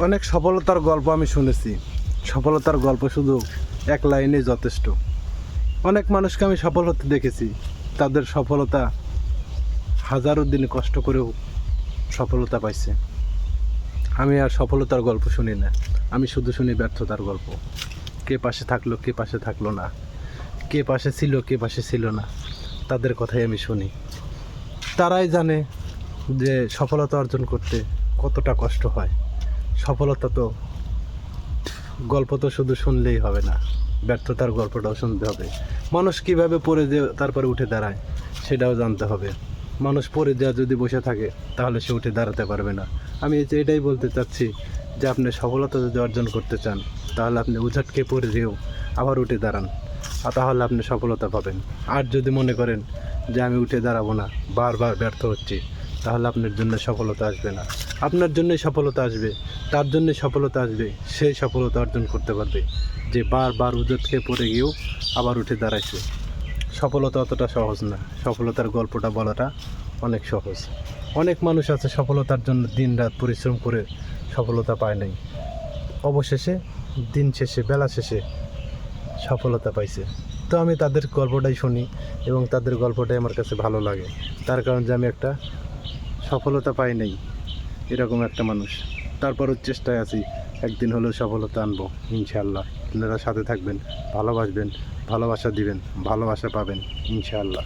অনেক সফলতার গল্প আমি শুনেছি। সফলতার গল্প শুধু এক লাইনে যথেষ্ট। অনেক মানুষকে আমি সফল হতে দেখেছি। তাদের সফলতা হাজারো দিন কষ্ট করেও সফলতা পাইছে। আমি আর সফলতার গল্প শুনি না, আমি শুধু শুনি ব্যর্থতার গল্প। কে পাশে থাকলো, কে পাশে থাকলো না, কে পাশে ছিল, কে পাশে ছিল না, তাদের কথাই আমি শুনি। তারাই জানে যে সফলতা অর্জন করতে কতটা কষ্ট হয়। সফলতা তো গল্প তো শুধু শুনলেই হবে না, ব্যর্থতার গল্পটাও শুনতে হবে। মানুষ কীভাবে পড়ে যে তারপরে উঠে দাঁড়ায় সেটাও জানতে হবে। মানুষ পড়ে দেওয়া যদি বসে থাকে তাহলে সে উঠে দাঁড়াতে পারবে না। আমি এটাই বলতে চাচ্ছি যে আপনি সফলতা যদি অর্জন করতে চান তাহলে আপনি উঝাটকে পড়ে দিয়েও আবার উঠে দাঁড়ান, আর তাহলে আপনি সফলতা পাবেন। আর যদি মনে করেন যে আমি উঠে দাঁড়াবো না, বারবার ব্যর্থ হচ্ছি, তাহলে আপনার জন্য সফলতা আসবে না। আপনার জন্যই সফলতা আসবে, তার জন্যই সফলতা আসবে, সেই সফলতা অর্জন করতে পারবে যে বারবার উজটকে পড়ে গিয়েও আবার উঠে দাঁড়াইছে। সফলতা অতটা সহজ না, সফলতার গল্পটা বলাটা অনেক সহজ। অনেক মানুষ আছে সফলতার জন্য দিন রাত পরিশ্রম করে সফলতা পায় নাই, অবশেষে দিন শেষে বেলা শেষে সফলতা পাইছে। তো আমি তাদের গল্পটাই শুনি এবং তাদের গল্পটাই আমার কাছে ভালো লাগে, তার কারণ যে আমি একটা সফলতা পাই নাই এরকম একটা মানুষ। তারপরও চেষ্টায় আছি একদিন হলেও সফলতা আনবো ইনশাআল্লাহ। আপনারা সাথে থাকবেন, ভালোবাসবেন, ভালোবাসা দিবেন, ভালোবাসা পাবেন ইনশাআল্লাহ।